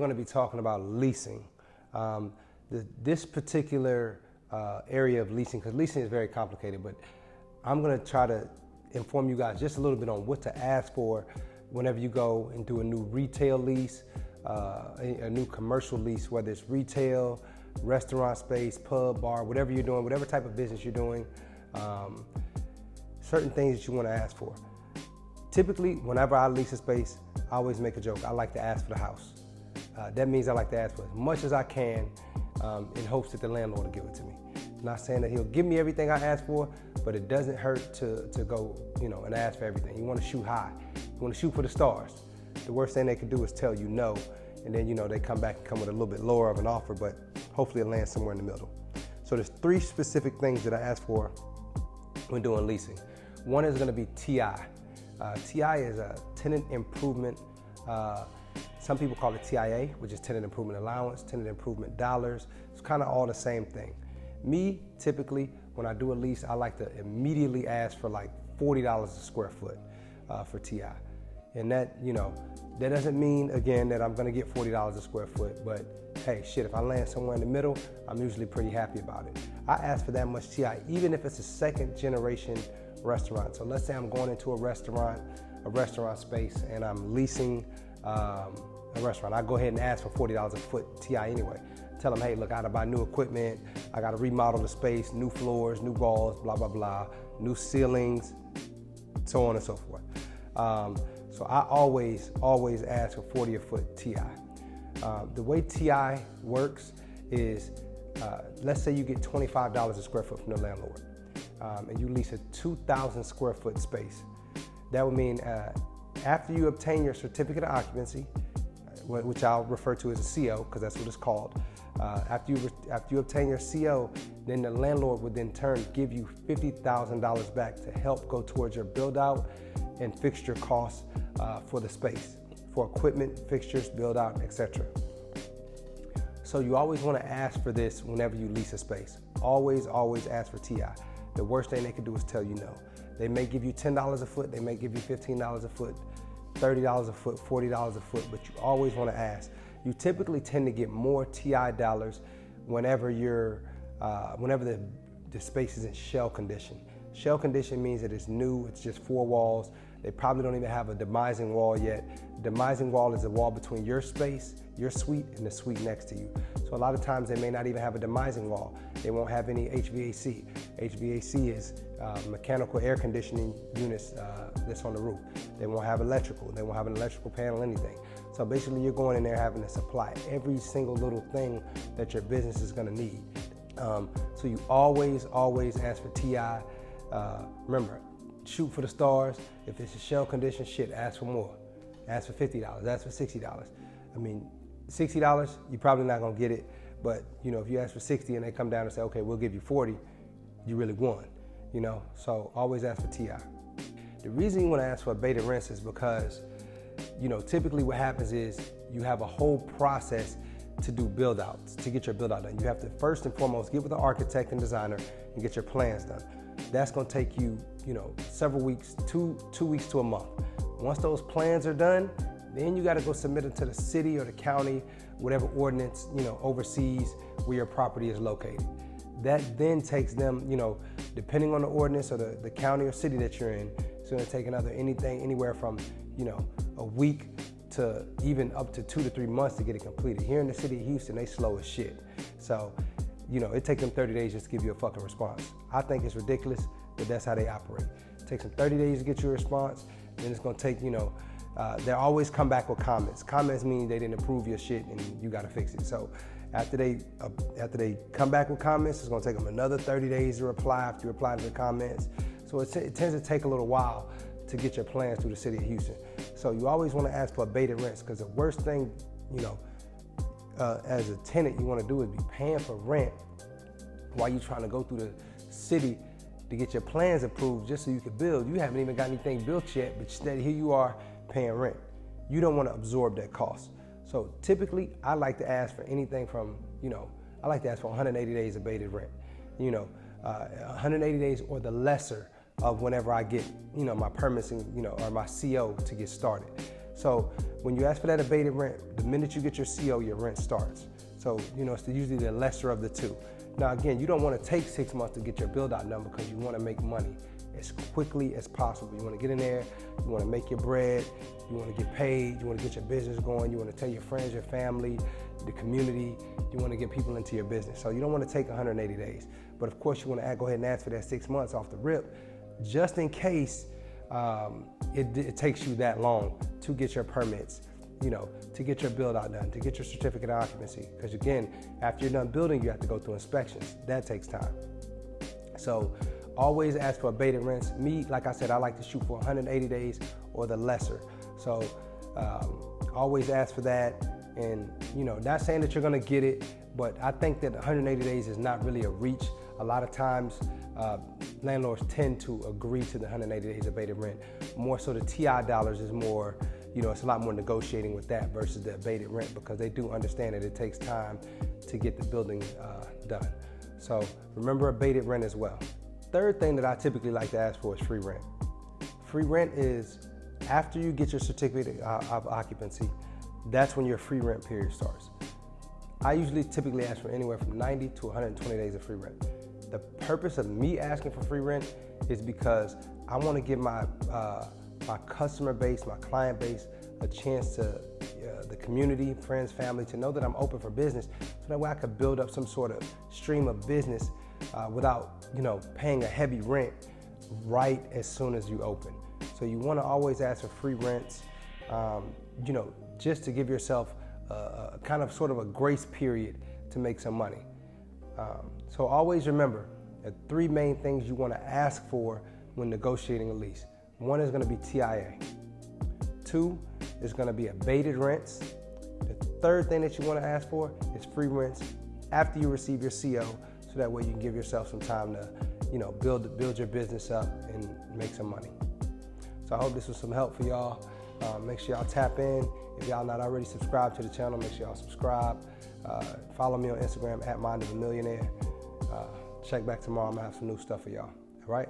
going to be talking about leasing. This particular area of leasing, because leasing is very complicated, but I'm going to try to inform you guys just a little bit on what to ask for whenever you go and do a new retail lease, a new commercial lease, whether it's retail, restaurant space, pub, bar, whatever you're doing, whatever type of business you're doing, certain things that you want to ask for. Typically, whenever I lease a space, I always make a joke. I like to ask for the house. That means I like to ask for as much as I can in hopes that the landlord will give it to me. Not saying that he'll give me everything I ask for, but it doesn't hurt to go, and ask for everything. You want to shoot high. You want to shoot for the stars. The worst thing they can do is tell you no, and then they come back and come with a little bit lower of an offer, but hopefully it lands somewhere in the middle. So there's 3 specific things that I ask for when doing leasing. One is going to be TI. TI is a tenant improvement. Some people call it TIA, which is tenant improvement allowance, tenant improvement dollars. It's kind of all the same thing. Me, typically, when I do a lease, I like to immediately ask for like $40 a square foot for TI. And that, that doesn't mean, again, that I'm gonna get $40 a square foot, but hey, shit, if I land somewhere in the middle, I'm usually pretty happy about it. I ask for that much TI, even if it's a second generation restaurant. So let's say I'm going into a restaurant space, and I'm leasing a restaurant. I go ahead and ask for $40 a foot TI anyway. Tell them, hey, look, I gotta buy new equipment, I gotta remodel the space, new floors, new walls, blah, blah, blah, new ceilings, so on and so forth. So I always ask for 40 a foot TI. The way TI works is, let's say you get $25 a square foot from the landlord, and you lease a 2,000 square foot space. That would mean after you obtain your certificate of occupancy, which I'll refer to as a CO, because that's what it's called. After you obtain your CO, then the landlord would in turn give you $50,000 back to help go towards your build out and fixture costs for the space, for equipment, fixtures, build out, etc. So you always want to ask for this whenever you lease a space. Always ask for TI. The worst thing they could do is tell you no. They may give you $10 a foot, they may give you $15 a foot, $30 a foot, $40 a foot, but you always want to ask. You typically tend to get more TI dollars whenever the space is in shell condition. Shell condition means that it's new, it's just 4 walls. They probably don't even have a demising wall yet. Demising wall is a wall between your space, your suite, and the suite next to you. So a lot of times they may not even have a demising wall. They won't have any HVAC. HVAC is mechanical air conditioning units that's on the roof. They won't have electrical. They won't have an electrical panel, anything. So basically you're going in there having to supply every single little thing that your business is gonna need. So you always ask for TI. Remember, shoot for the stars. If it's a shell condition, shit, ask for more. Ask for $50, ask for $60. I mean, $60, you're probably not gonna get it, but if you ask for 60 and they come down and say, okay, we'll give you 40, you really won, So always ask for TI. The reason you wanna ask for abated rents is because, typically what happens is you have a whole process to do build outs, to get your build out done. You have to first and foremost get with the architect and designer and get your plans done. That's gonna take you, several weeks, two weeks to a month. Once those plans are done, then you gotta go submit them to the city or the county, whatever ordinance, oversees where your property is located. That then takes them, depending on the ordinance or the county or city that you're in, it's gonna take anywhere from, a week to even up to 2 to 3 months to get it completed. Here in the city of Houston, they slow as shit. So, it takes them 30 days just to give you a fucking response. I think it's ridiculous, but that's how they operate. It takes them 30 days to get you a response, then it's gonna take, they always come back with comments. Comments mean they didn't approve your shit and you gotta fix it. So after they come back with comments, it's gonna take them another 30 days to reply after you reply to the comments. So it tends to take a little while to get your plans through the city of Houston. So you always wanna ask for abated rents, because the worst thing, as a tenant you wanna do is be paying for rent while you're trying to go through the city to get your plans approved just so you can build. You haven't even got anything built yet, but instead here you are paying rent. You don't want to absorb that cost. So typically I like to ask for anything from, I like to ask for 180 days abated rent. 180 days or the lesser of whenever I get, my permits and, or my CO to get started. So when you ask for that abated rent, the minute you get your CO, your rent starts. So, it's usually the lesser of the two. Now again, you don't want to take 6 months to get your build out done because you want to make money as quickly as possible. You want to get in there, you want to make your bread, you want to get paid, you want to get your business going, you want to tell your friends, your family, the community, you want to get people into your business. So you don't want to take 180 days. But of course you want to go ahead and ask for that 6 months off the rip, just in case it takes you that long to get your permits, to get your build out done, to get your certificate of occupancy. Because again, after you're done building, you have to go through inspections. That takes time. So always ask for abated rents. Me, like I said, I like to shoot for 180 days or the lesser. So always ask for that. And not saying that you're gonna get it, but I think that 180 days is not really a reach. A lot of times, landlords tend to agree to the 180 days abated rent. More so the TI dollars is more, it's a lot more negotiating with that versus the abated rent, because they do understand that it takes time to get the building done. So remember abated rent as well. Third thing that I typically like to ask for is free rent. Free rent is after you get your certificate of occupancy, that's when your free rent period starts. I usually typically ask for anywhere from 90 to 120 days of free rent. The purpose of me asking for free rent is because I want to give my customer base, my client base, a chance to, the community, friends, family, to know that I'm open for business, so that way I could build up some sort of stream of business without, paying a heavy rent right as soon as you open. So you want to always ask for free rents, just to give yourself a kind of sort of a grace period to make some money. So always remember the 3 main things you want to ask for when negotiating a lease. 1 is going to be TIA. 2 is going to be abated rents. The 3rd thing that you want to ask for is free rents after you receive your CO, so that way you can give yourself some time to, build your business up and make some money. So I hope this was some help for y'all. Make sure y'all tap in. If y'all not already subscribed to the channel, make sure y'all subscribe. Follow me on Instagram @MindofAMillionaire. Check back tomorrow. I'm gonna have some new stuff for y'all. All right?